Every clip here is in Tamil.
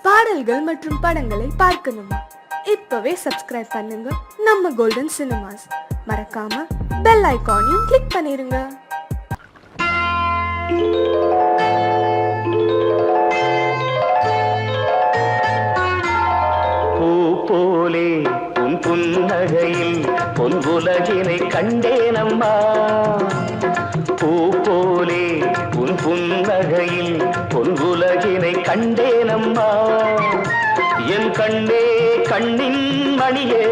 பாடல்கள் மற்றும் படங்களை பார்க்கணுமா? இப்பவே சப்ஸ்கிரைப் பண்ணுங்க நம்ம கோல்டன் சினிமாஸ். மறக்காம பெல் ஐகானையும் கிளிக் பண்ணிருங்க. பூ போலே உன் புன்னகையில் பொன்குலகினை கண்டேனம்மா. பூ போலே உன் புன்னகையில் பொன்குலகினை கண்டேனம்மா. என் கண்ணே கண்ணின் மணியே,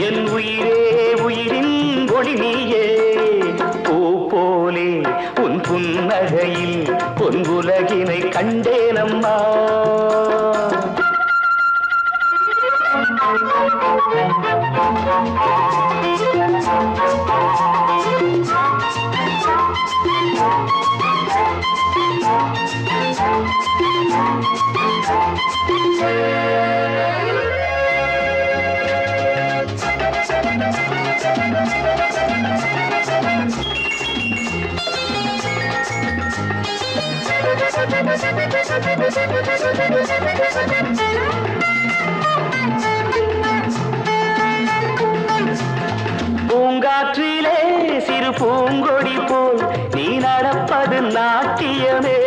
என் உயிரே உயிரின் ஒளி நீயே. பூ போலே உன் புன்னகையில் பொன்குலகினை கண்டேனம்மா. பூங்காற்றிலே சிறு பூங்கொடி போல் நீ நடப்பது நாட்டியமே.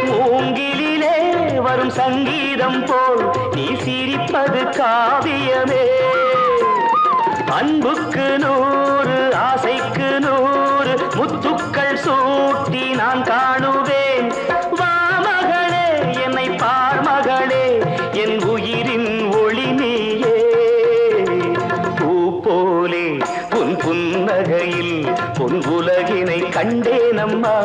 மூங்கிலே வரும் சங்கீதம் போல் நீ சிரிப்பது காவியமே. அன்புக்கு 100 ஆசைக்கு 100 முத்துக்கள் சூட்டி நான் காணுவேன். வா மகளே என்னை பார் மகளே, என் உயிரின் ஒளி நீயே. பூ போலே உன் புன்னகையில் பொன் உலகினை கண்டேனம்மா.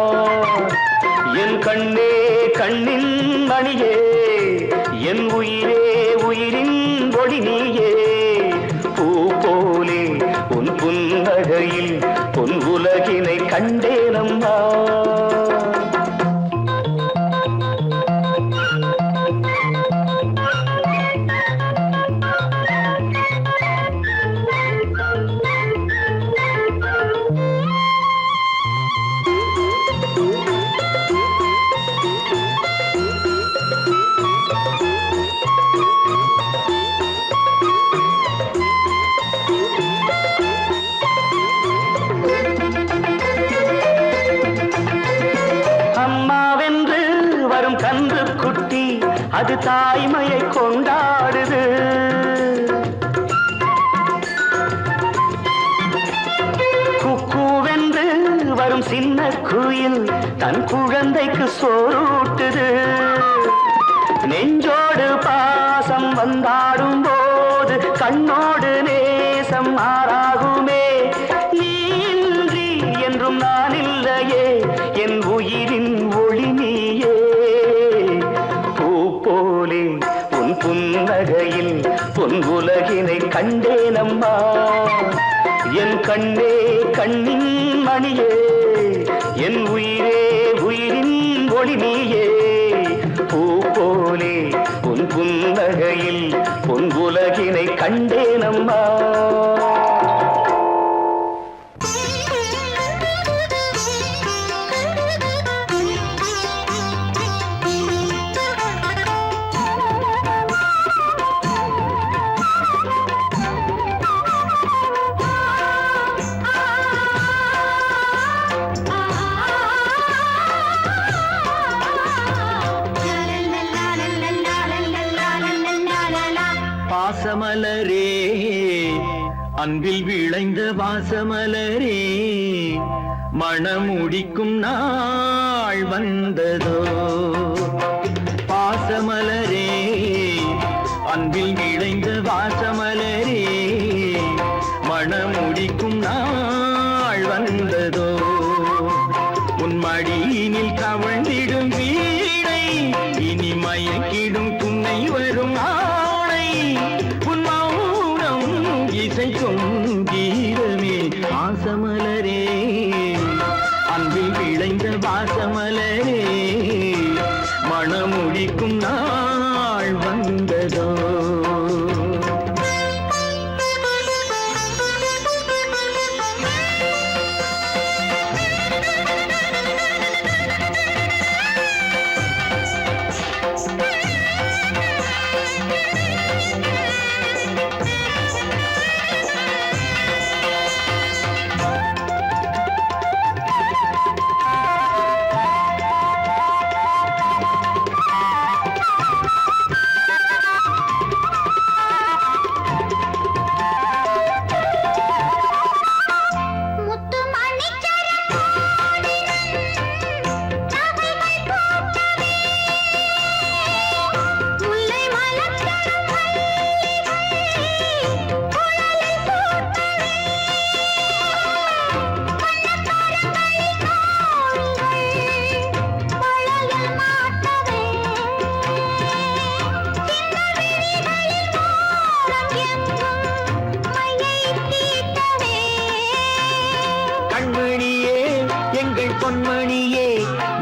என் கண்ணே கண்ணின் மணியே, என் உயிரே உயிரின் ஒளி நீயே. பூ போலே உன் புன்னகையில் பொன் உலகினை கண்டேனம்மா. அம்மாவென்று வரும் கன்று குட்டி அது தாய்மையை கொண்டாடுது. குக்கூவென்று வரும் சின்ன குயில் தன் குழந்தைக்கு சோறூட்டுது. நெஞ்சோடு பாசம் வந்தாடும் போது கண்ணோடு நேசம் மாறாகுமே. நீ இன்றி என்றும் நான் இல்லையே, என் உயிரின் ஒளி நீயே. பூ போலே உன் புன்னகையில் பொன் உலகினை கண்டேனம்மா. என் கண்ணே கண்ணின் மணியே, என் உயிரே உயிரின் ஒளி நீயே. பூ போலே உன் புன்னகையில் பொன் உலகினை கண்டேனம்மா. வாசமலரே அன்பில் விளைந்த வாசமலரே, மணமுடிக்கும் நாள் வந்ததோ. பாசமலரே அன்பில் விளைந்த வாசமலரே, மணமுடிக்கும் நாள் வந்ததோ. உன் மடியினில் கவழ்ந்திடும் வீணை இனி மயக்கிடும் துணை வரும் ஆணை. உன் மௌனம் இசைக்கும் கீதமே வாசமலரே, அன்பில் விளைந்த வாசமலரே, மணமுடிக்கும் நாள் வந்ததோ.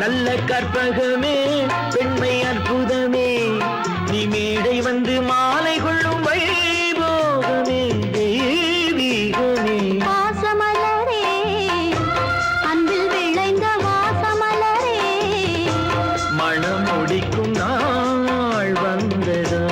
நல்ல கற்பகமே பெண்மை அற்புதமே நீ மேடை வந்து மாலை கொள்ளும் வைபோகமே தெய்வீகமே வாசமலரே அன்பில் விளைந்த வாசமலரே மனம் முடிக்கும் நாள் வந்ததோ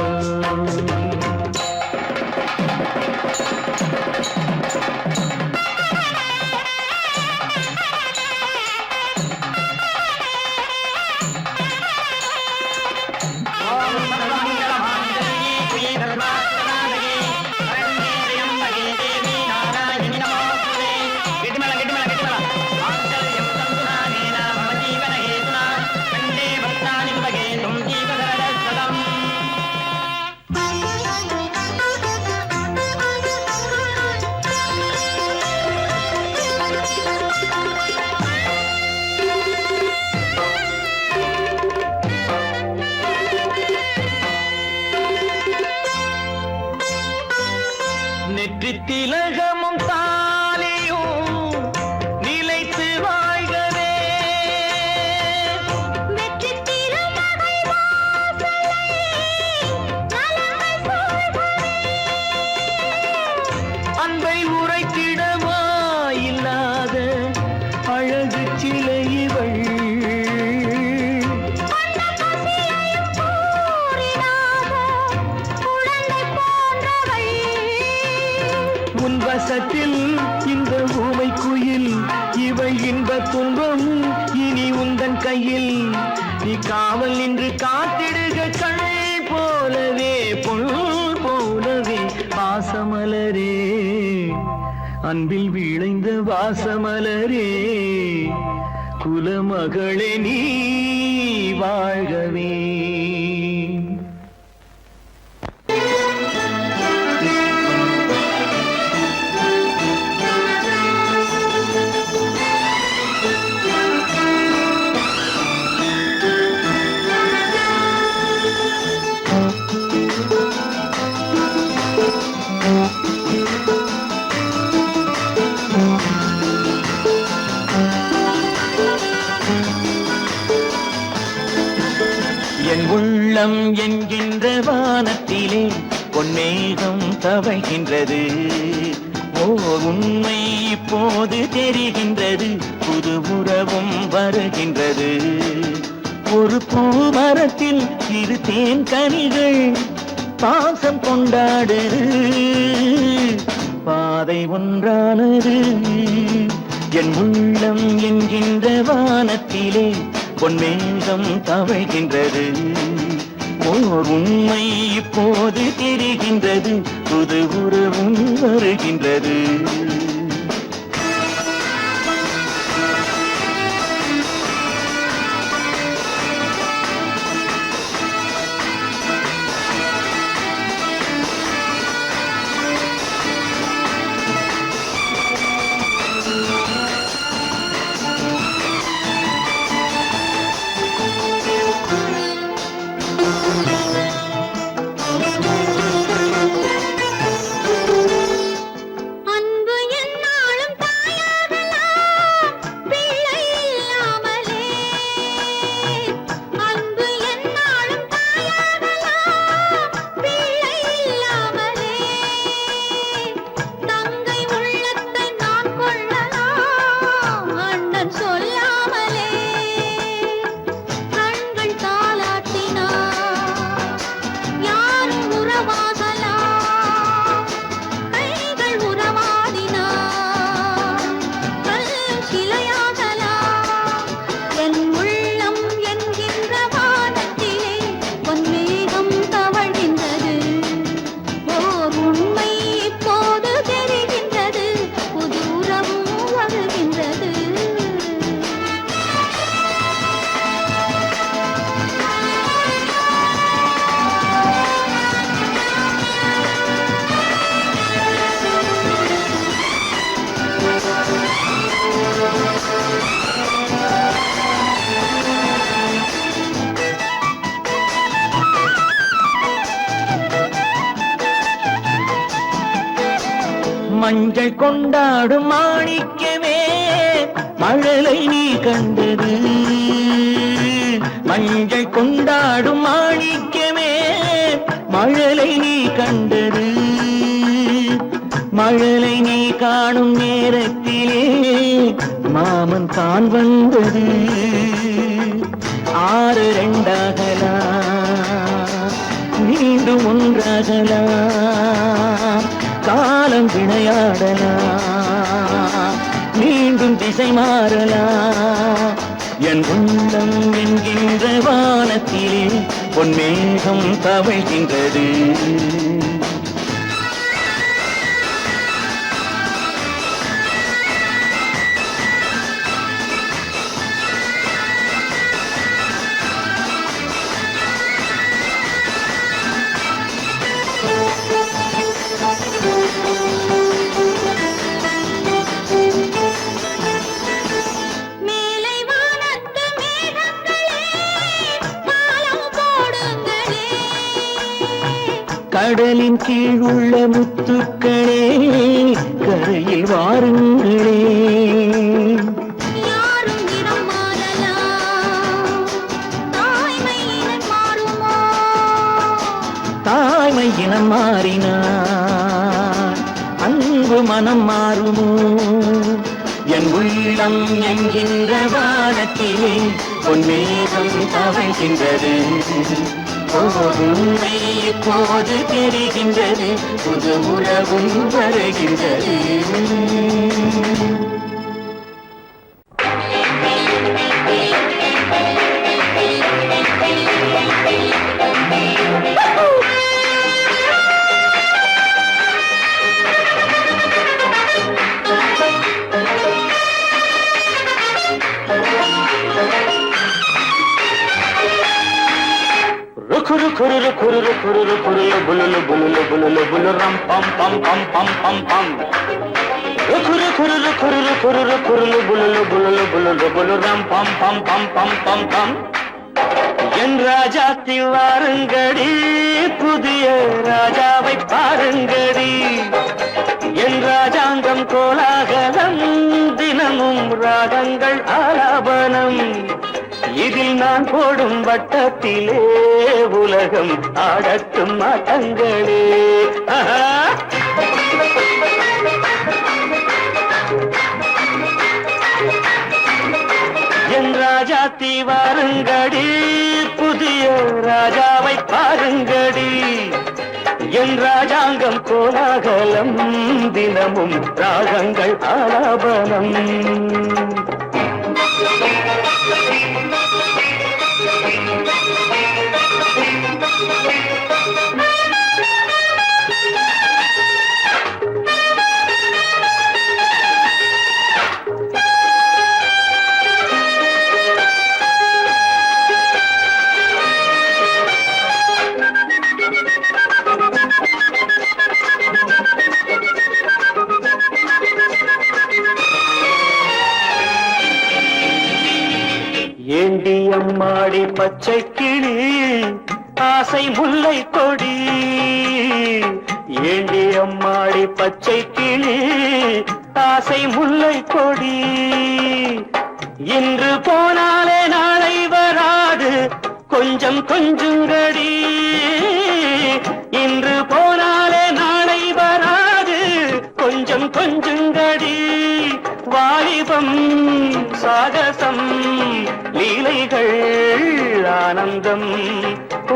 நெற்றி திலகமும் தாலியும் நிலைத்து வாழ்கவே வெற்றி திருமகள் வாசலை நலங்கள் சூழ்கவே அன்பை உரைத்திடவா இல்லாத அழகு சிலை இவள் உன் வசத்தில் இந்த ஊமை குயில் இவள் இன்ப துன்பம் இனி உந்தன் கையில் நீ காவல் நின்று காத்திடுக கண் போலவே பொன் போலவே வாசமலரே அன்பில் விளைந்த வாசமலரே குலமகளே நீ வாழ்கவே என் உள்ளம் என்கின்ற வானத்திலே பொன்னேகம் தவழ்கின்றது ஓர் உண்மை இப்போது தெரிகின்றது புது உறவும் வருகின்றது ஒரு பூமரத்தில் இரு தேன் கனிகள் பாசம் கொண்டாடு பாதை ஒன்றானது என் உள்ளம் என்கின்ற வானத்திலே பொன்மேகம் தவழ்கின்றது ஓர் உண்மை இப்போது தெரிகின்றது புது உறவும் வருகின்றது அன்பு என்னாலும் தாயாகலாம் பிள்ளை இல்லாமலே அன்பு என்னாலும் தாயாகலாம் பிள்ளை இல்லாமலே தங்கை உள்ளத்தை நான் கொள்ளலாம் அண்ணன் சொல்லாமலே கண்கள் தாலாட்டினார் யாரும் உறவாகலாம் கைகள் உறவாடினார் கல் சிலையாகலாம் என் உள்ளம் என்கின்ற வானத்திலே பொன்மேகம் தவழ்கின்றது ஓர் உண்மை இப்போது தெரிகின்றது புது உறவும் வருகின்றது மஞ்சள் கொண்டாடும் மாணிக்கமே மழலை நீ கண்டது மஞ்சள் கொண்டாடும் மாணிக்கமே மழலை நீ கண்டது மழலை நீ காணும் நேரத்திலே மாமன் தான் வந்தது 6 2ஆகலாம் மீண்டும் ஒன்றாகலாம் காலம் விளையாடலாம் மீண்டும் திசை மாறலாம் என் உள்ளம் என்கின்ற வானத்திலே பொன்மேகம் தவழ்கின்றது கடலின் கீழ் உள்ள முத்துக்களே கரையில் வாருங்களே யாரும் இனம் மாறலாம் தாய்மை இனம் மாறுமோ தாய்மை இனம் மாறினார் அன்பு மனம் மாறுமோ என் உள்ளம் என்கின்ற வானத்திலே பொன்மேகம் தவழ்கின்றது உண்மை இப்போது தெரிகின்றது புது உறவும் வருகின்றது Rukuru kururu kururu kururu kurulu bululu bululu bululu buluram pam pam pam pam pam pam. Rukuru kururu kururu kururu kurulu bululu bululu bululu buluram pam pam pam pam pam pam. என் ராஜாத்தி வாருங்கடி புதிய ராஜாவை பாருங்கடி என் ராஜாங்கம் கோலாகலம் தினமும் ராகங்கள் ஆலாபனம் இதில் நான் போடும் வட்டத்திலே உலகம் ஆடட்டும் ஆட்டங்களே என் ராஜாத்தி வாருங்கடி புதிய ராஜாவை பாருங்கடி என் ராஜாங்கம் கோலாகலம் தினமும் ராகங்கள் ஆலாபனம் ஏண்டி அம்மாடி பச்சை கிளி ஆசை முல்லை கொடி ஏண்டி அம்மாடி பச்சை கிளி ஆசை முல்லை கொடி இன்று போனாலே நாளை வராது கொஞ்சம் கொஞ்சங்கடி இன்று போனாலே நாளை வராது கொஞ்சம் கொஞ்சங்கடி வாலிபம் சாகசம் லீலைகள் ஆனந்தம்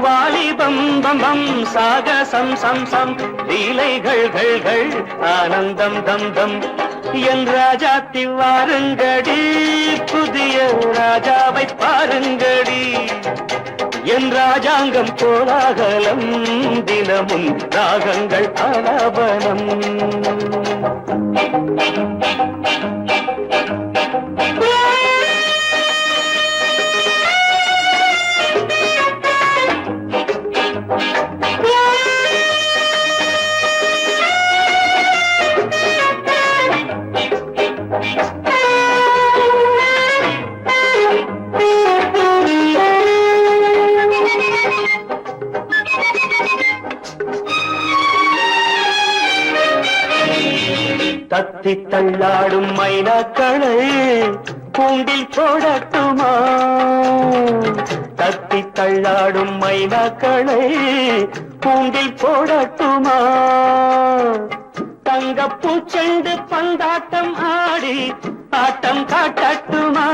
வாலிபம் பம்பம் சாகசம் சம் சம் லீலைகள் ஆனந்தம் தம் தம் என் ராஜாத்தி வாருங்கடி புதிய ராஜாவை பாருங்கடி என் ராஜாங்கம் கோலாகலம் தினமும் ராகங்கள் ஆலாபனம் தத்தி தள்ளாடும் மைனாக்களை கூண்டில் போடட்டுமா தத்தி தள்ளாடும் மைனாக்களை கூண்டில் போடட்டுமா? தங்கப்பூ செண்டு பந்தாட்டம் ஆடி ஆட்டம் காட்டட்டுமா?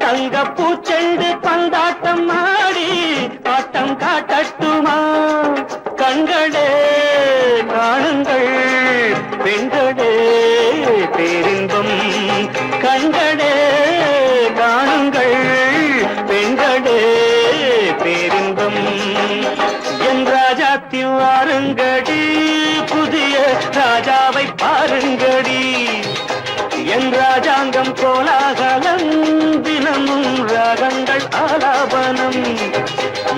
தங்கப்பூ செண்டு பந்தாட்டம் ஆடி ஆட்டம் காட்டட்டுமா? கண்களே காணுங்கள் பெண்களே பேரின்பம், கண்களே காணுங்கள் பெண்களே பேரின்பம். என் ராஜாத்தி வாருங்கடி, புதிய ராஜாவை பாருங்கடி. என் ராஜாங்கம் கோலாகலம், தினமும் ராகங்கள் ஆலாபனம்.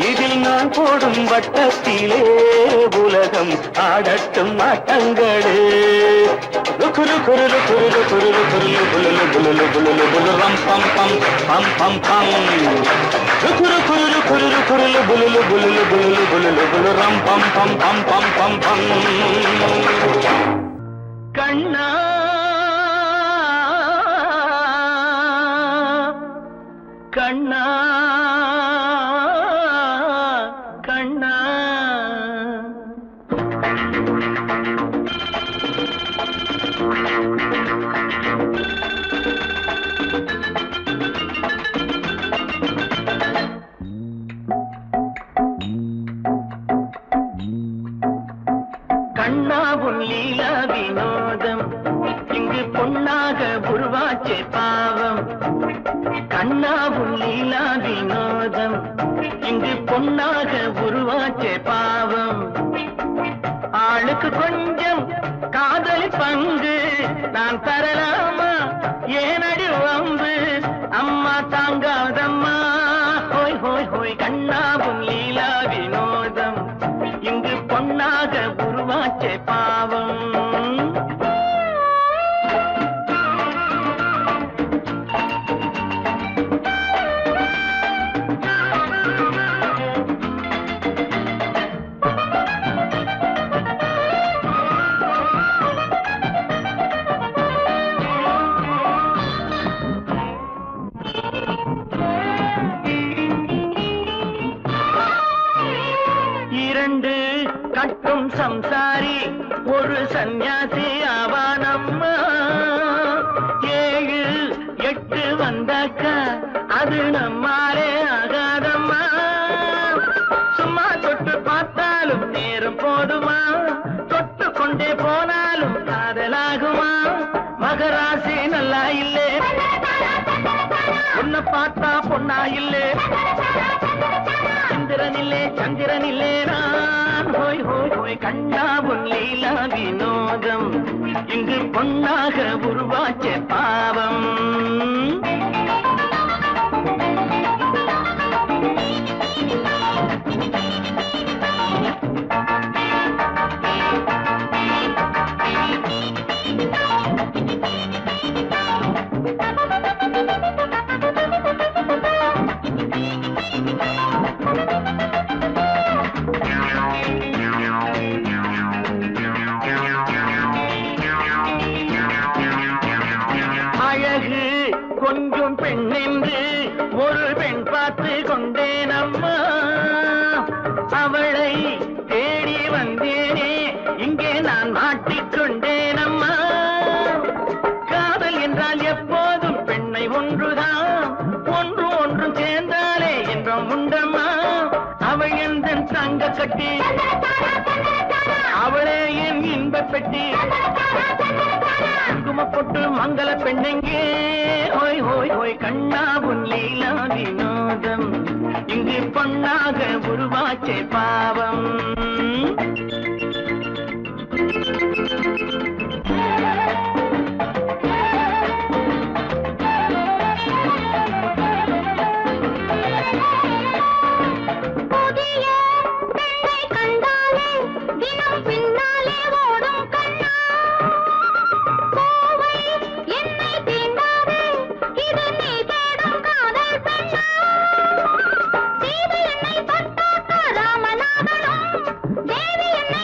இதில் நான் போடும் வட்டத்திலே உலகம் ஆடட்டும் ஆட்டங்களே. குரு குரு குரு குரு குரு புலு புலு புலு புலு ரம் பம் பம் பம் பம் பம். குரு குரு குரு குரு புலு புலு புலு புலு புலு ரம் பம் பம் பம் பம் பம் பம். கண்ணா கண்ணா கண்ணா கண்ணா உன் லீலா வினோதம் இங்கு பொன்னாக உருவாச்சே பாவம். கண்ணா உன் லீலா வினோதம் இங்கு பொன்னாக உருவாச்சே பாவம். ஆளுக்கு கொஞ்சம் காதலி பங்கு நான் தரலாமா? ஏனடி வம்பு அம்மா தாங்காதம்மா. ஹோய் ஹோய் ஹோய் கண்ணா உன் லீலா வினோதம் இங்கு பொன்னாக உருவாச்சே பாவம். இரண்டு கட்டும் சம்சாரி ஒரு சந்நியாசி ஆவானம்மா. 7 8 வந்தாக்க அது நம்மாலே ஆகாதம்மா. சும்மா தொட்டு பார்த்தாலும் நேரம் போதுமா? தொட்டு கொண்டே போனாலும் காதலாகுமா? மகராசி நல்லா இல்லே, உன்னை பார்த்தா பொண்ணா இல்லே. சந்திரனில்லே சந்திரனில்லே நான். ஹோய் ஹோய் ஹோய் கண்ணா உன் லீலா வினோதம் இங்கு பொன்னாக உருவாச்சே பாவம். அழகு கொஞ்சம் பெண்ணென்று ஒரு பெண் பார்த்து கொண்டேனம்மா. அவளை தேடி வந்தேனே இங்கே நான் மாட்டிக்கொண்டேனம்மா. காதல் என்றால் எப்போதும் பெண்ணை ஒன்றுதான், ஒன்று ஒன்றும் சேர்ந்தாலே என்றும் உண்டம்மா. அவள் எந்த தங்க கட்டி, அவளே என் இன்ப பெட்டி. குங்குமப்பொட்டு மங்கள பெண்ணெங்கே. ஹோய் ஹோய் ஹோய் கண்ணா உன் லீலா வினோதம் இங்கு பொன்னாக உருவாச்சே பாவம். புதிய பெண்ணை கண்டாலே தினம் பின்னாலே ஓடும் கண்ணா. கோவை என்னை தீண்டாதே, இது நீ தேடும் காதல் பெண்ணா. சீதை என்னை தொட்டாக்க ராமனாகணும், தேவி என்னை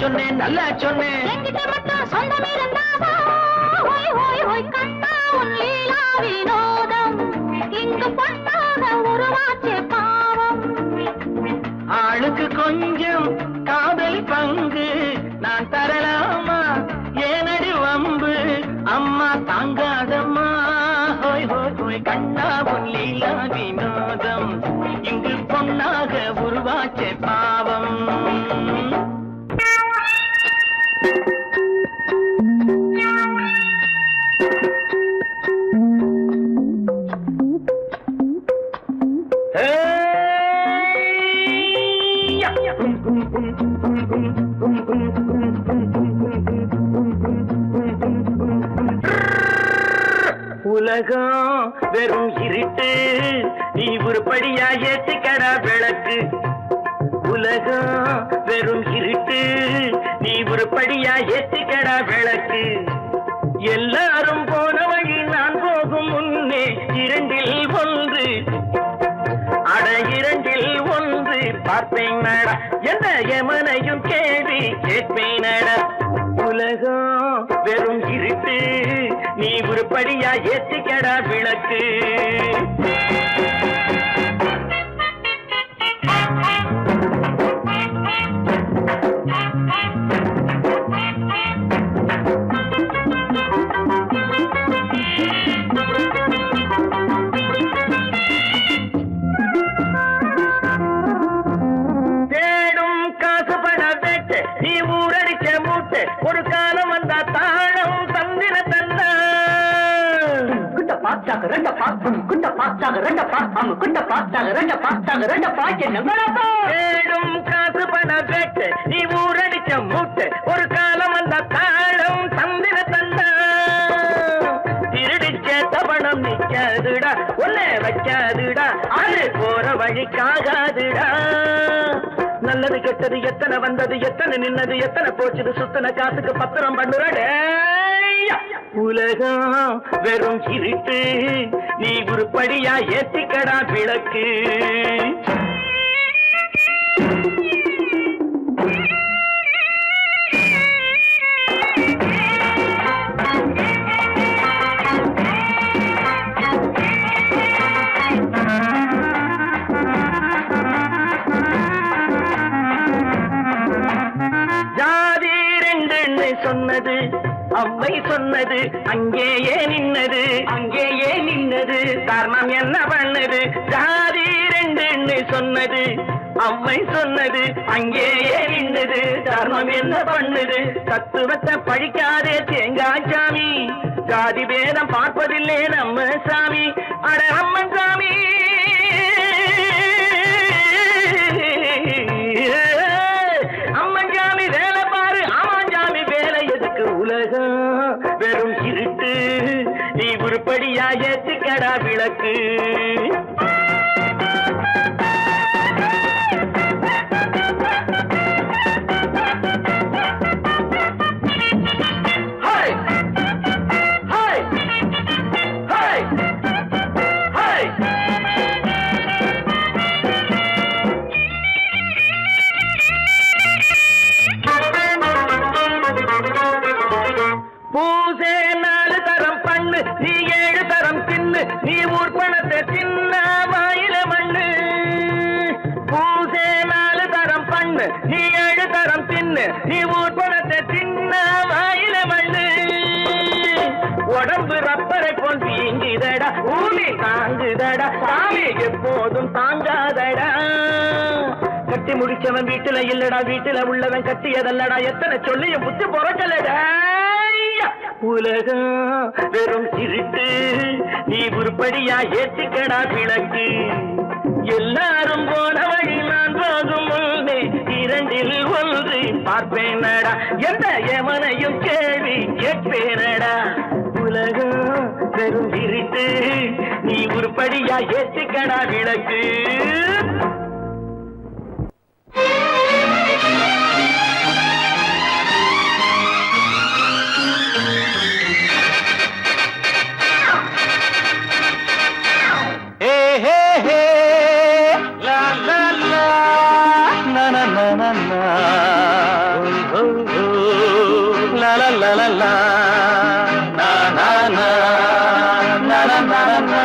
சொன்னேன் நல்லா சொன்னேன். என்கிட்ட மட்டும் சொந்தம் இருந்தாவா ஹோய் ஹோய் ஹோய் கண்ணா உன் லீலா வினோதம் இங்கு பொன்னாக உருவாச்சே பாவம். ஆளுக்கு கொஞ்சம் காதல் பங்கு நான் தரலாமா ஏனடி வம்பு அம்மா தாங்காதம்மா ஹோய் ஹோய் ஹோய் கண்ணா உன் லீலா வினோதம் இங்கு பொன்னாக உருவாச்சே பாவம். உலகம் வெறும் இருட்டு நீ உருப்படியா ஏத்திக்கடா விளக்கு. உலகம் வெறும் இருட்டு நீ உருப்படியா ஏத்திக்கடா விளக்கு. எல்லாரும் போன வழி நான் போகும் முன்னே இரண்டில் ஒன்று அட இரண்டில் ஒன்று பார்ப்பேன் நட எந்த எமனையும் கேள்வி கேட்பேன் நட. உலகம் வெறும் இருட்டு நீ உருப்படியா ஏத்திக்கடா விளக்கு. தேடும் காசு பண வேட்டு நீ ஊரடிச்ச மூட்டு ஒரு காலம் வந்தா தாழம் தந்திர தந்தா. குண்ட பாச்சாக ரெண்ட பாக்கும் குண்ட பாச்சாக ரெண்ட பாக்கும் குண்ட பாச்சாக ரெண்ட பாச்சாக ரெண்ட பாக்க நம்பரப்பா. தேடும் காசு பண வேட்டு நீ ஊரடிச்ச மூட்டு ஒரு காலம் வந்தா தாழம் தந்திர தந்தா. திருடிச்ச தவணம் நிக்காதுடா ஒன்னே வைக்காதுடா அது போற வழிக்காகாதுடா. நல்லது கெட்டது எத்தனை வந்தது எத்தனை நின்னது எத்தனை போச்சுது சுத்தன காசுக்கு பத்திரம் பண்ணுறடே. உலகம் வெறும் இருட்டு நீ உருப்படியா ஏத்திக்கடா விளக்கு. சொன்னது அம்மை சொன்னது அங்கேயே நின்னது அங்கேயே நின்னது தர்மம் என்ன பண்ணது. ஜாதி ரெண்டு சொன்னது அம்மை சொன்னது அங்கேயே நின்னது தர்மம் என்ன பண்ணுது. தத்துவத்தை பழிக்காதே தேங்காய் சாமி ஜாதி பேதம் பார்ப்பதில்லை நம்ம சாமி அட அம்மன் சாமி. அம்மன் சாமி வேலை பாரு ஆமான் சாமி வேலை எதுக்கு. உலகம் வெறும் இருட்டு நீ உருப்படியா ஏத்திக்கடா விளக்கு. பூசே 4 தரம் பண்ணு நீ 7 தரம் தின்னு நீ ஊர் பணத்தை தின்ன வாயில மண்ணு. பூசே 4 தரம் பண்ணு நீ 7 தரம் தின்னு நீ ஊர் பணத்தை தின்ன வாயில மண்ணு. உடம்பு ரப்பரை போல் வீங்குதடா ஊமி தாங்குதடா சாமி எப்போதும் தாங்காதடா. கட்டி முடிச்சவன் வீட்டுல இல்லடா வீட்டுல உள்ளவன் கட்டியதல்லடா எத்தனை சொல்லியும் புத்தி பொறக்கலடா. உலகம் வெறும் இருட்டு நீ உருப்படியா ஏத்திக்கடா விளக்கு. எல்லாரும் போன வழி நான் போகும் முன்னே இரண்டில் ஒன்று பார்ப்பேனடா எந்த எமனையும் கேள்வி கேட்பேனடா. உலகம் வெறும் இருட்டு நீ உருப்படியா ஏத்திக்கடா விளக்கு. la na na na na na na na.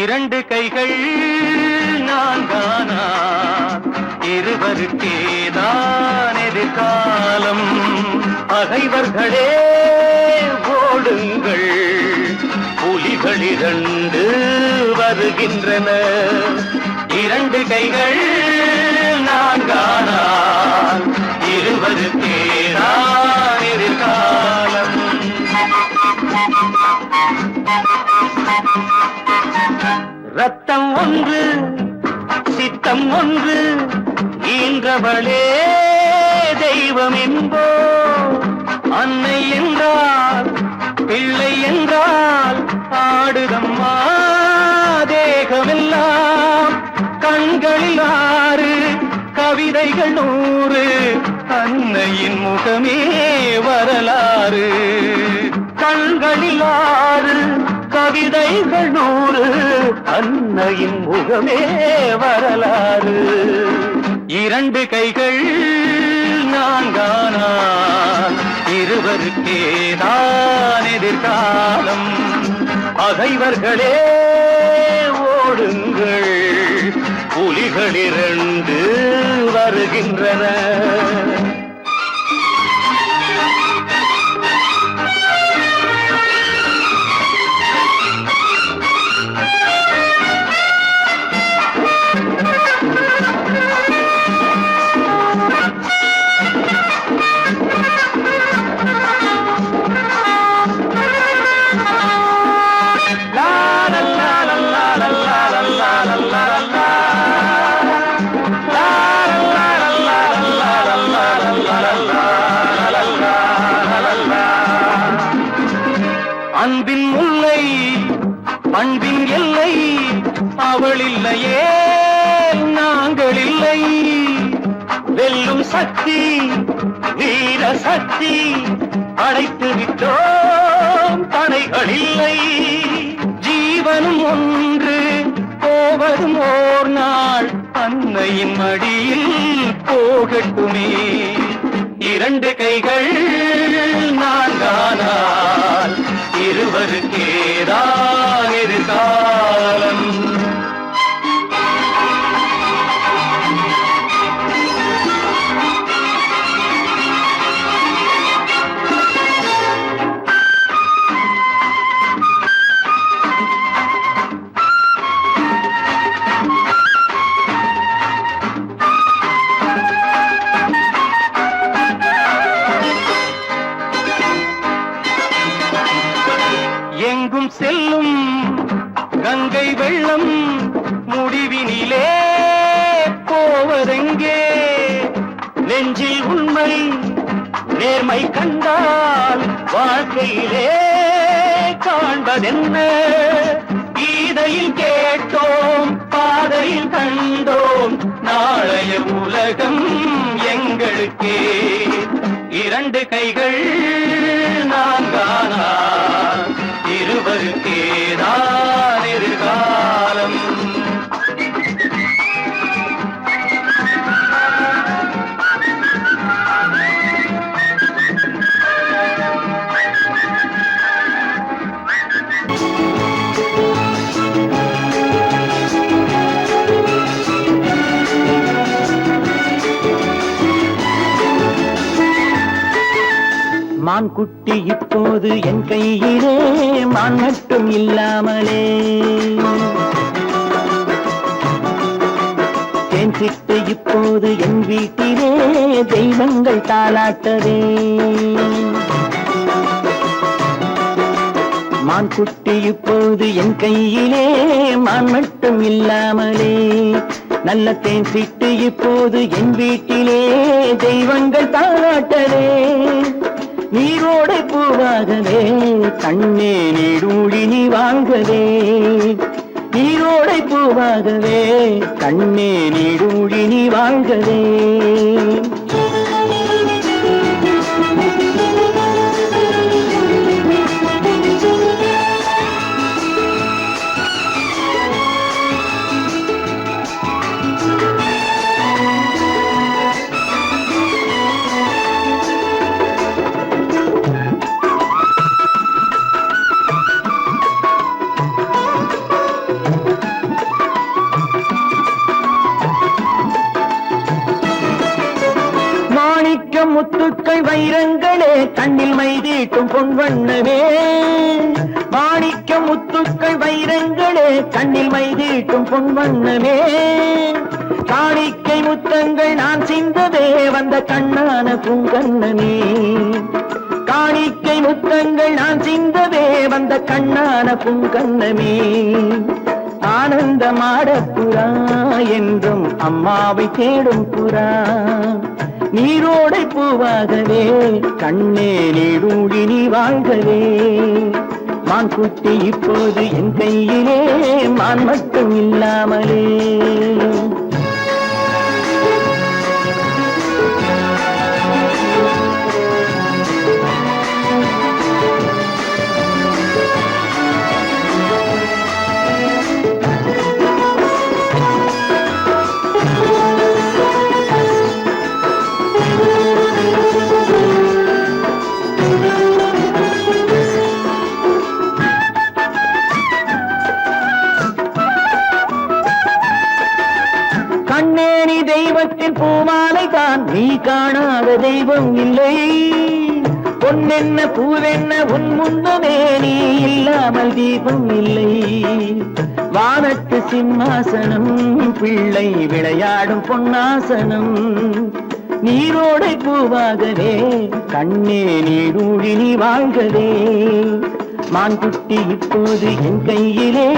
இரண்டு கைகள் நான்கானா இருவருக்கேதான் எதிர்காலம். பகைவர்களே ஓடுங்கள், புலிகள் இரண்டு வருகின்றன. இரண்டு கைகள் நான்கானா இருவருக்கேதான் எதிர்காலம். ரத்தம் ஒன்று சித்தம் ஒன்று ஈன்றவளே தெய்வம் என்போ. அன்னை என்றால் பிள்ளை என்றால் ஆடுதம்மா தேகமெல்லாம். கண்களில் 6 கவிதைகள் 100 அன்னையின் முகமே வரலாறு. கண்களில் 6 கவிதைகள் 100 அன்னையின் முகமே வரலாறு. இரண்டு கைகள் நான்கானால் இருவருக்கேதான் எதிர்காலம். பகைவர்களே ஓடுங்கள், புலிகள் இரண்டு வருகின்றன. அன்பின் முல்லை பண்பின் எல்லை அவள் இல்லையே நாங்கள் இல்லை. வெல்லும் சக்தி வீர சக்தி அடைத்து விட்டோம், தடைகள் இல்லை. ஜீவனும் ஒன்று போவதும் ஓர் நாள் அன்னையின் மடியில் போகட்டுமே. இரண்டு கைகள் நான்கானால் இருவருக்கேதான் எதிர்காலம். எங்கும் செல்லும் கங்கை வெள்ளம் முடிவினிலே போவதெங்கே. நெஞ்சில் உண்மை நேர்மை கண்டால் வாழ்க்கையிலே காண்பதென்ன. கீதையில் கேட்டோம் பாதையில் கண்டோம் நாளைய உலகம் எங்களுக்கே. இரண்டு கைகள் நான்கானால் இருவருக்கேதான் எதிர்காலம். மான்குட்டி இப்போது என் கையிலே மான் மட்டும் இல்லாமலே. தேன் சிட்டு இப்போது என் வீட்டிலே தெய்வங்கள் தாலாட்டவே. மான்குட்டி இப்போது என் கையிலே மான் மட்டும் இல்லாமலே. நல்ல தேன் சிட்டு இப்போது என் வீட்டிலே தெய்வங்கள் தாலாட்டவே. நீரோடை பூவாகவே கண்ணே நீடூழி நீ வாங்கவே. நீரோடை பூவாகவே கண்ணே நீடூழி நீ வாங்கவே. மாணிக்கம் முத்துக்கள் வைரங்களே கண்ணில் மைதீட்டும் பொன்வண்ணமே மாணிக்கம் முத்துக்கள் வைரங்களே கண்ணில் மைதீட்டும் பொன்வண்ணமே காணிக்கை முத்தங்கள் நான் சிந்ததே வந்த கண்ணான பூங்கண்ணனே காணிக்கை முத்தங்கள் நான் சிந்ததே வந்த கண்ணான பூங்கண்ணமே ஆனந்த மாடப்புறா என்றும் அம்மாவை தேடும் புறா நீரோடை பூவாகவே கண்ணே நீடூழி நீ வாழ்கவே மான் குட்டி இப்போது என் கையிலே மான் மட்டும் இல்லாமலே கண்ணேனி தெய்வத்தின் பூமாலை தான் நீ காணாத தெய்வம் இல்லை பொன்னென்ன பூவென்ன உன் முன்னமே நீ இல்லாமல் தீபம் இல்லை வானத்து சிம்மாசனம் பிள்ளை விளையாடும் பொன்னாசனம் நீரோடை பூவாகவே கண்ணே நீடூழி நீ வாழ்கவே மான் குட்டி இப்போது என் கையிலே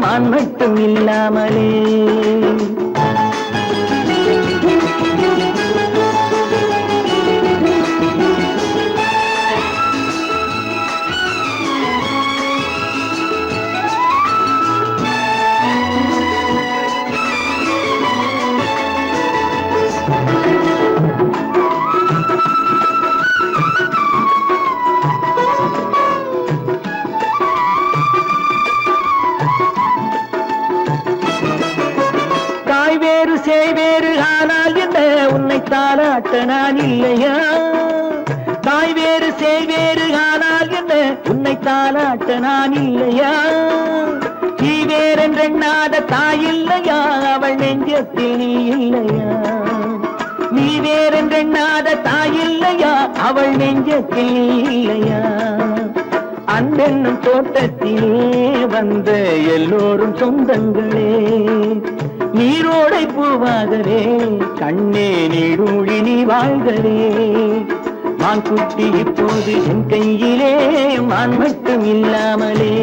மான் மட்டும் இல்லாமலே சேவேறு ஆனால் என்ன உன்னை தாளாட்ட நான் இல்லையா தாய் வேறு சேவேறு ஆனால் என்ன உன்னை தாளாட்ட நான் இல்லையா நீ வேறென்றெண்ணாத தாய் இல்லையா அவள் நெஞ்சத்தில் நீ இல்லையா நீ வேறென்றெண்ணாத தாய் இல்லையா அவள் நெஞ்சத்தில் நீ இல்லையா அன்பென்னும் தோட்டத்திலே வந்த எல்லோரும் சொந்தங்களே நீரோடை பூவாகவே கண்ணே நீடூழி நீ வாழ்கவே மான் குட்டி இப்போது என் கையிலே மான் மட்டும் இல்லாமலே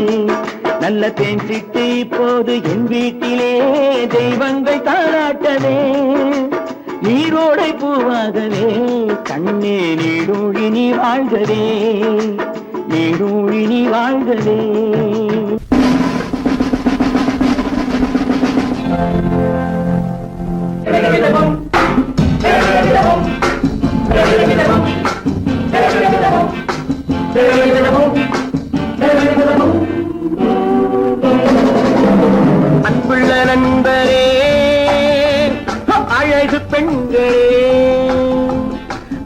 நல்ல தேன் சிட்டு இப்போது என் வீட்டிலே தெய்வங்கள் தாராட்டவே நீரோடை பூவாகவே கண்ணே நீடூழி நீ வாழ்கவே நீடூழி நீ வாழ்கவே அன்புள்ள நண்பரே அழகு பெண்களே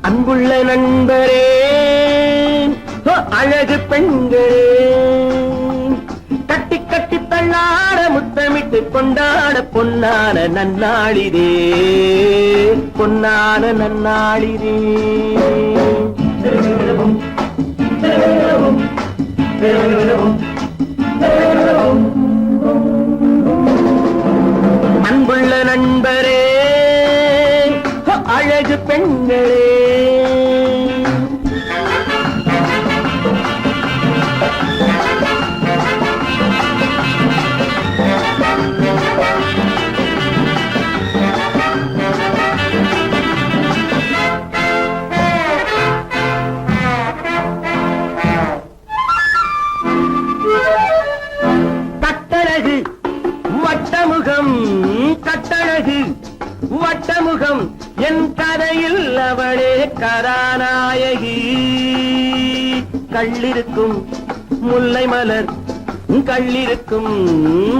அன்புள்ள நண்பரே அழகு பெண்களே கட்டி கட்டி தள்ளாட முத்தமிட்டு கொண்டாட பொன்னான நன்னாளிதே பொன்னான நன்னாளிதே அன்புள்ள நண்பரே அழகு பெண்களே கட்டழகு வட்டமுகம் என் கதையில் அவளே கதாநாயகி கள்ளிருக்கும் முல்லை மலர் கள்ளிருக்கும்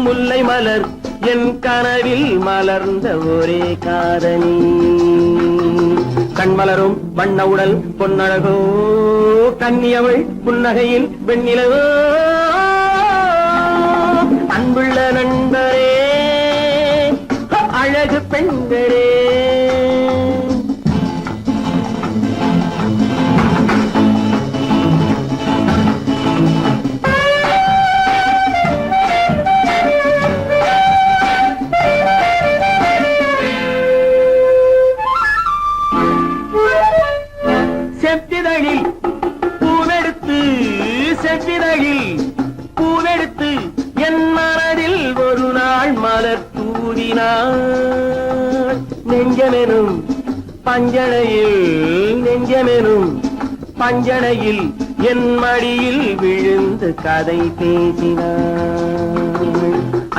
முல்லை மலர் என் கனவில் மலர்ந்த ஒரே காதணி கண்மலரும் வண்ண உடல் பொன்னழகோ கன்னியவள் புன்னகையில் வெண்ணிலவோ அன்புள்ள நண்பரே அழகு பெண்களே அஞ்சனையில் நெஞ்சமெனும் பஞ்சனையில் என் மடியில் விழுந்து கதை பேசினாள்.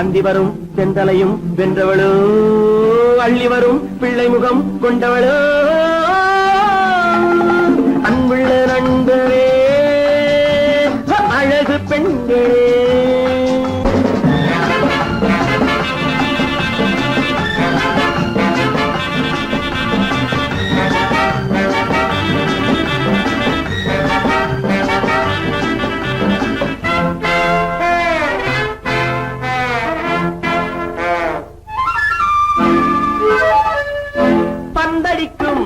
அந்தி வரும் செந்தலையும் வென்றவளோ, அள்ளி வரும் பிள்ளை முகம் கொண்டவளோ, அன்புள்ள நண்பரே, அழகு பெண்களே. பந்தடிக்கும்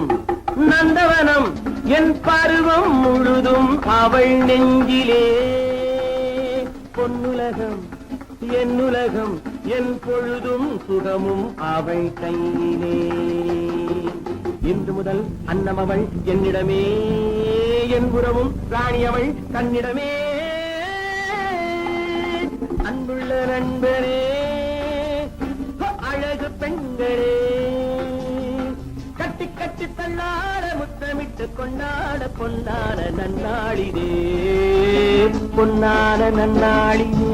நந்தவனம் என் பருவம் முழுதும் அவள் நெஞ்சிலே. பொன்னுலகம் என்னுலகம் என் பொழுதும் சுகமும் அவள் கையிலே. இன்று முதல் அன்னம் அவள் என்னிடமே, என் புறமும் ராணி அவள் தன்னிடமே. அன்புள்ள நண்பரே, அழகு பெண்களே, கட்டி கட்டி தள்ளாட முத்தமிட்டு கொண்டாட பொன்னான நன்னாளிதே, பொன்னான நன்னாளிதே.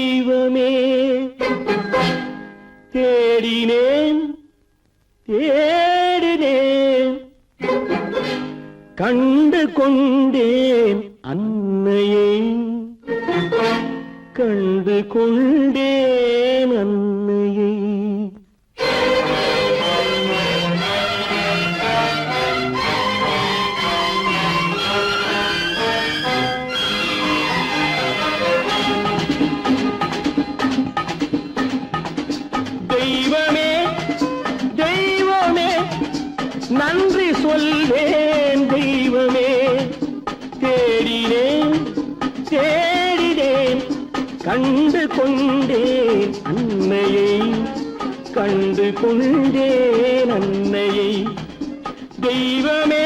தெய்வமே தேடினேன் தேடினேன் கண்டு கொண்டேன் அன்னையை கண்டு கொண்டேன் அன்னையை தெய்வமே தெய்வமே நன்றி சொல்வேன் தெய்வமே தேடினேன் தேடினேன் கண்டு கொண்டேன் அன்னையை கண்டு கொண்டேன் அன்னையை தெய்வமே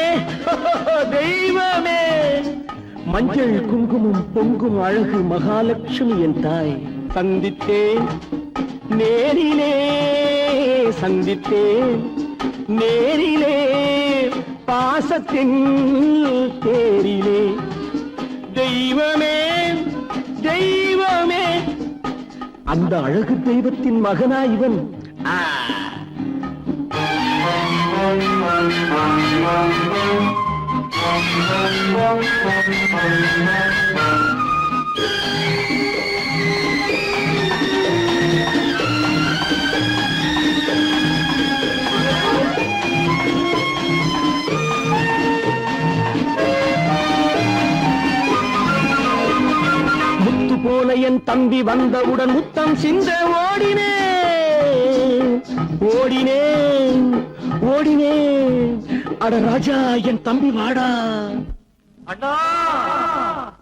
தெய்வமே மஞ்சள் குங்குமம் பொங்கும் அழகு மகாலட்சுமி என் தாய் சந்தித்தேன் நேரிலே சந்தித்தேன் நேரிலே பாசத்தின் தேரிலே தெய்வமே தெய்வமே அந்த அழகு தெய்வத்தின் மகனா இவன் முத்து போல என் தம்பி வந்தவுடன் முத்தம் சிந்த ஓடினேன் ஓடினேன் ஓடினேன் அட ராஜா என் தம்பி வாடா அண்ணா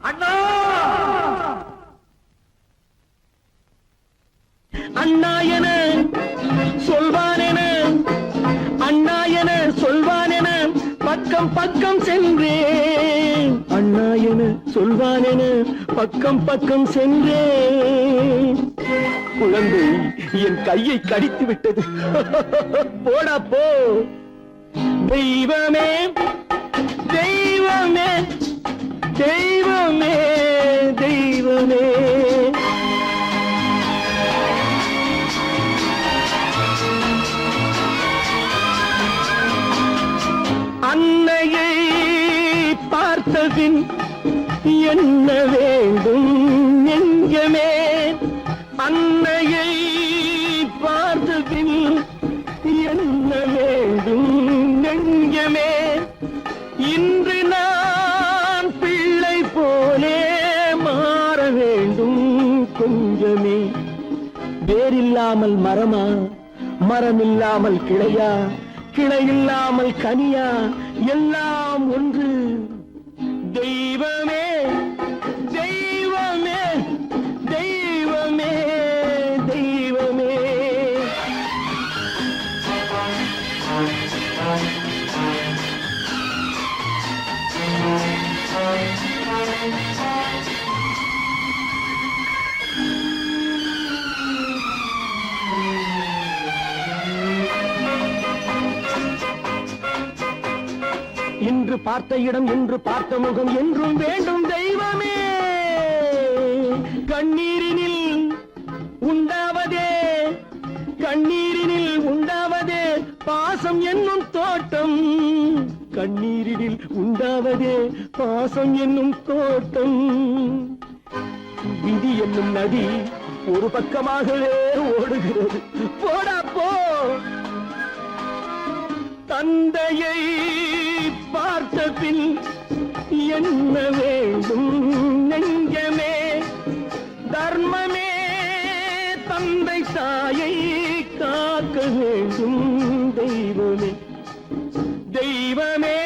அண்ணா அண்ணா என சொல்வானென அண்ணா என சொல்வானென பக்கம் பக்கம் சென்றேன் அண்ணா என சொல்வானென பக்கம் பக்கம் சென்றேன் குழந்தை என் கையை கடித்து விட்டது போடா போ தெய்வமே தெய்வமே தெய்வமே தெய்வமே அன்னையை பார்த்தபின் என்ன வேண்டும் நெஞ்சமே அன்னையை பார்த்தபின் என்ன வேண்டும் நெஞ்சமே இன்று நான் பிள்ளை போலே மாற வேண்டும் கொஞ்சமே வேரில்லாமல் மரமா மரமில்லாமல் கிளையா கிளையில்லாமல் கனியா எல்லாம் ஒன்று தெய்வமே தெய்வமே தெய்வமே தெய்வமே இன்று பார்த்த இடம் என்று பார்த்த முகம் என்றும் வேண்டும் தெய்வமே கண்ணீரினில் உண்டாவதே கண்ணீரினில் உண்டாவதே பாசம் என்னும் தோட்டம் கண்ணீரினில் உண்டாவதே பாசம் என்னும் தோட்டம் விதி என்னும் நதி ஒரு பக்கமாகவே ஓடுகிறது போடா போ தந்தையை பார்த்த பின் என்ன வேண்டும் நெஞ்சமே தர்மமே தந்தை தாயை காக்க வேண்டும் தெய்வமே தெய்வமே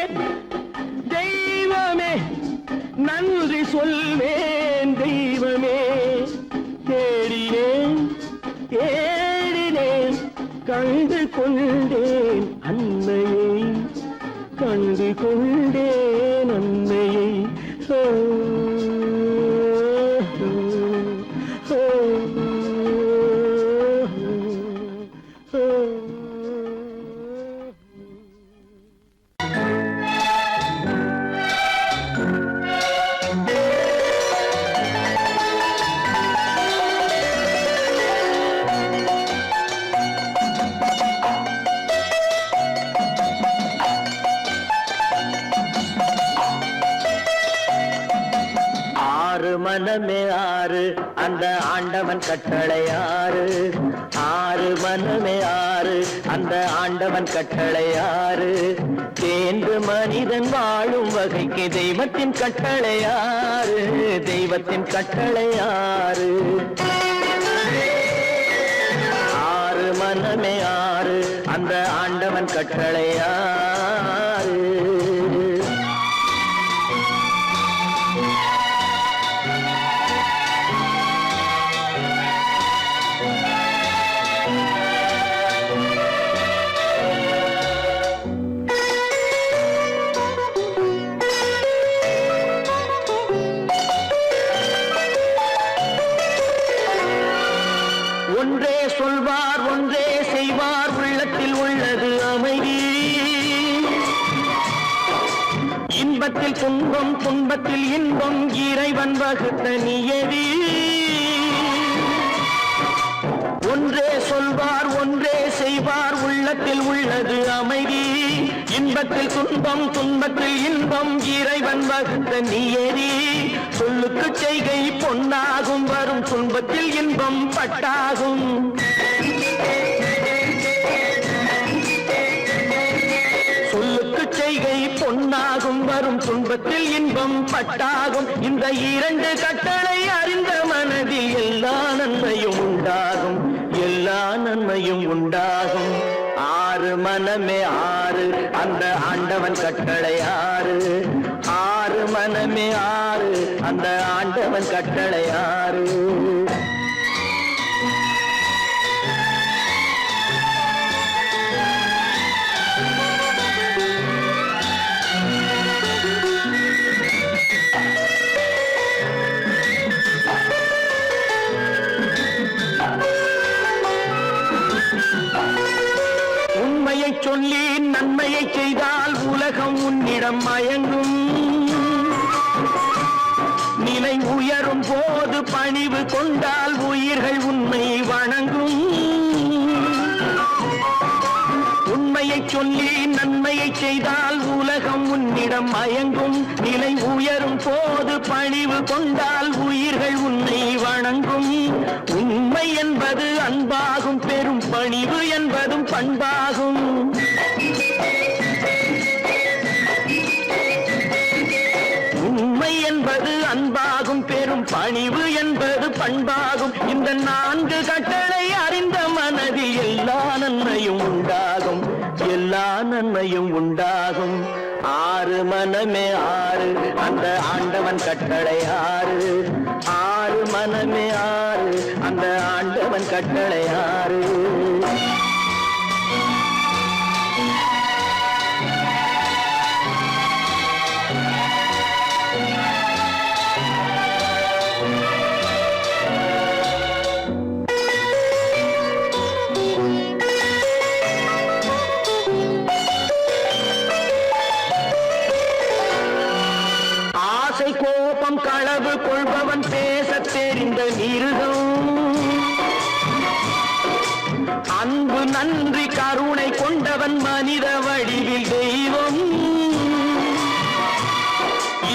தெய்வமே நன்றி சொல்வேன் தெய்வமே தேடினேன் தேடினேன் கண்டு கொண்டேன் அன்னையை கண்டு கொண்டேன் அன்னையை ஓ, ஓ, ஓ, ஓ. அந்த ஆண்டவன் கட்டளை ஆறு ஆறு மனமே ஆறு அந்த ஆண்டவன் கட்டளை ஆறு தேர்ந்து மனிதன் வாழும் வகைக்கு தெய்வத்தின் கட்டளை ஆறு தெய்வத்தின் கட்டளை ஆறு ஆறு மனமே ஆறு அந்த ஆண்டவன் கட்டளை ஆறு ஒன்றே சொல்வார் ஒன்றே செய்வார் உள்ளத்தில் உள்ளது அமைதி இன்பத்தில் துன்பம் துன்பத்தில் இன்பம் இறைவன் வகுத்த நியதி ஒன்றே சொல்வார் ஒன்றே செய்வார் உள்ளத்தில் உள்ளது அமைதி இன்பத்தில் துன்பம் துன்பத்தில் இன்பம் இறைவன் வகுத்த நியதி சொல்லுக்கு செய்கை பொன்னாகும் வரும் துன்பத்தில் இன்பம் பட்டாகும் சொல்லுக்கு செய்கை பொன்னாகும் வரும் துன்பத்தில் இன்பம் பட்டாகும் இந்த இரண்டு கட்டளை அறிந்த மனதில் எல்லா நன்மையும் உண்டாகும் எல்லா நன்மையும் உண்டாகும் ஆறு மனமே ஆறு அந்த ஆண்டவன் கட்டளை ஆறு ஆறு மனமே ஆறு அந்த ஆண்டவன் கட்டளை ஆறு உண்மையை சொல்லி நன்மையை செய்தால் உலகம் உன்னிடம் மயங்கும் நிலை உயரும் போது பணிவு கொண்டால் உயிர்கள் உன்னை வணங்கும் உண்மையை சொல்லி நன்மையை செய்தால் உலகம் உன்னிடம் மயங்கும் நிலை உயரும் போது பணிவு கொண்டால் உயிர்கள் உன்னை வணங்கும் உண்மை என்பது அன்பாகும் பெரும் பணிவு என்பதும் பண்பாகும் உண்மை என்பது அன்பாகும் பெரும் பணிவு என்பது பண்பாகும் இந்த நான்கு கட்டளை அறிந்த மனதில் எல்லா நன்மையும் உண்டாகும் எல்லா நன்மையும் உண்டாகும் ஆறு மனமே ஆறு அந்த ஆண்டவன் கட்டளை ஆறு ஆறு மனமே ஆறு அந்த ஆண்டவன் கட்டளை ஆறு கோபம் களவு கொள்பவன் பேசத் தெரிந்த மிருகம் அன்பு நன்றி கருணை கொண்டவன் மனித வடிவில் தெய்வம்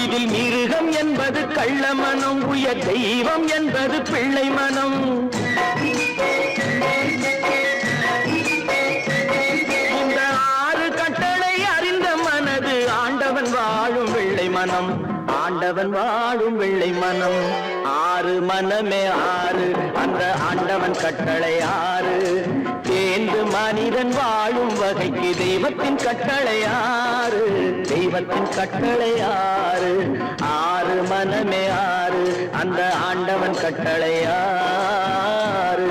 இதில் மிருகம் என்பது கள்ள மனம் உயர் தெய்வம் என்பது பிள்ளை மனம் இந்த ஆறு கட்டளை அறிந்த மனது ஆண்டவன் வாழும் வெள்ளை மனம் ஆண்டவன் வாழும் வெள்ளை மனம் ஆறு மனமே ஆறு அந்த ஆண்டவன் கட்டளை ஆறு தேர்ந்து மனிதன் வாழும் வகைக்கு தெய்வத்தின் கட்டளை ஆறு தெய்வத்தின் கட்டளை ஆறு ஆறு மனமே ஆறு அந்த ஆண்டவன் கட்டளை ஆறு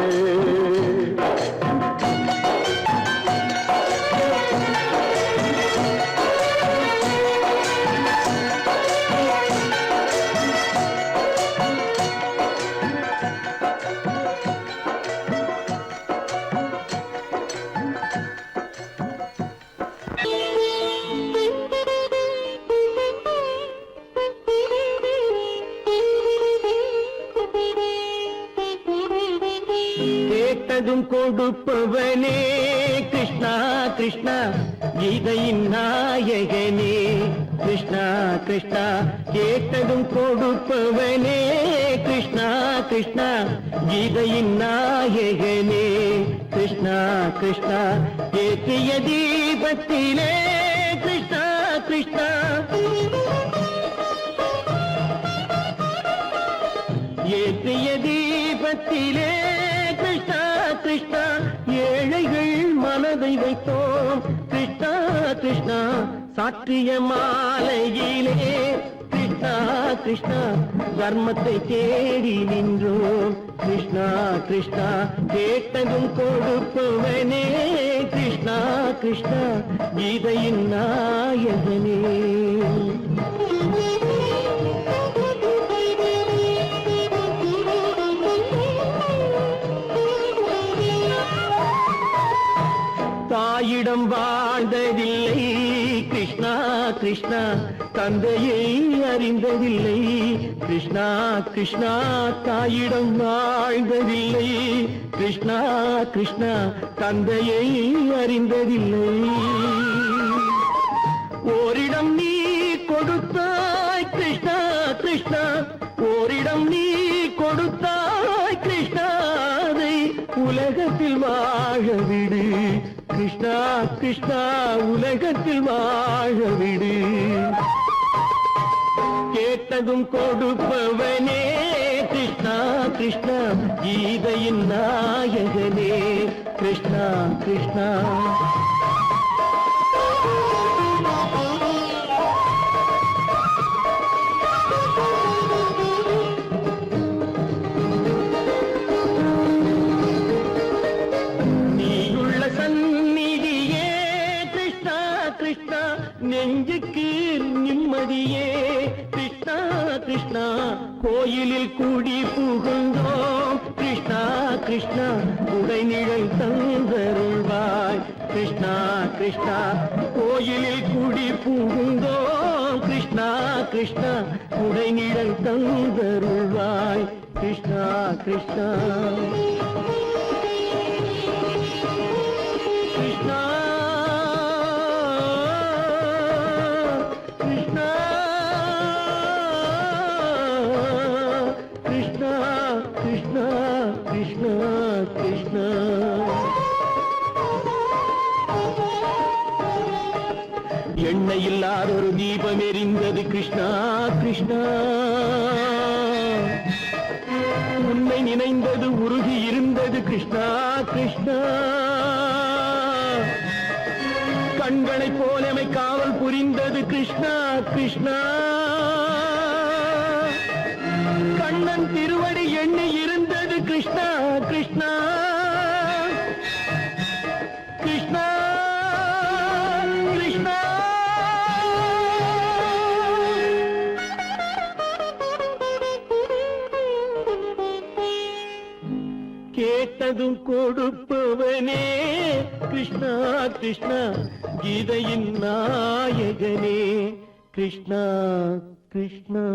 கேட்டதும் கொடுப்பவனே கிருஷ்ணா கிருஷ்ணா கீதையின் நாயகனே கிருஷ்ணா கிருஷ்ணா கேட்டதும் கொடுப்பவனே கிருஷ்ணா கிருஷ்ணா கீதையின் நாயகனே கிருஷ்ணா கிருஷ்ணா ஏற்றிய தீபத்திலே கிருஷ்ணா கிருஷ்ணா ஏற்றிய தீபத்திலே கிருஷ்ணா கிருஷ்ணா ஏழைகள் மனதை வைத்தோம் கிருஷ்ணா கிருஷ்ணா சாற்றிய மாலையிலே கிருஷ்ணா கிருஷ்ணா தர்மத்தை தேடி நின்றோம் கிருஷ்ணா கிருஷ்ணா கேட்டதும் கொடுப்பவனே கிருஷ்ணா கிருஷ்ணா கீதையின் நாயகனே தாயிடம் வாழ்ந்ததில்லை கிருஷ்ணா கிருஷ்ணா தந்தையை அறிந்ததில்லை கிருஷ்ணா கிருஷ்ணா தாயிடம் வாழ்ந்ததில்லை கிருஷ்ணா கிருஷ்ணா தந்தையை அறிந்ததில்லை ஓரிடம் நீ கொடுத்தாய் கிருஷ்ணா கிருஷ்ணா ஓரிடம் நீ கொடுத்தாய் கிருஷ்ணா அதை உலகத்தில் வாழ விடு கிருஷ்ணா கிருஷ்ணா உலகத்தில் வாழ விடு கேட்டதும் கொடுப்பவனே கிருஷ்ணா கிருஷ்ணா கீதையின் நாயகனே கிருஷ்ணா கிருஷ்ணா நெஞ்சுக்கு நிம்மதியே கிருஷ்ணா கிருஷ்ணா கோயிலில் கூடி புகுந்தோம் கிருஷ்ணா கிருஷ்ணா உடைநிழல் தந்தருள்வாய் கிருஷ்ணா கிருஷ்ணா கோயிலில் கூடி புகுந்தோம் கிருஷ்ணா கிருஷ்ணா உடைநிழல் தந்தருள்வாய் கிருஷ்ணா கிருஷ்ணா கிருஷ்ணா கிருஷ்ணா கிருஷ்ணா கிருஷ்ணா எண்ணெய் இல்லாத ஒரு தீபம் எரிந்தது கிருஷ்ணா கிருஷ்ணா உன்னை நினைந்தது உருகி இருந்தது கிருஷ்ணா கிருஷ்ணா கண்களைப் போலமை காவல் புரிந்தது கிருஷ்ணா கிருஷ்ணா கண்ணன் திருவடி எண்ணி இருந்தது கிருஷ்ணா கிருஷ்ணா கிருஷ்ணா கிருஷ்ணா கேட்டதும் கொடுப்பவனே கிருஷ்ணா கிருஷ்ணா கீதையின் நாயகனே கிருஷ்ணா கிருஷ்ணா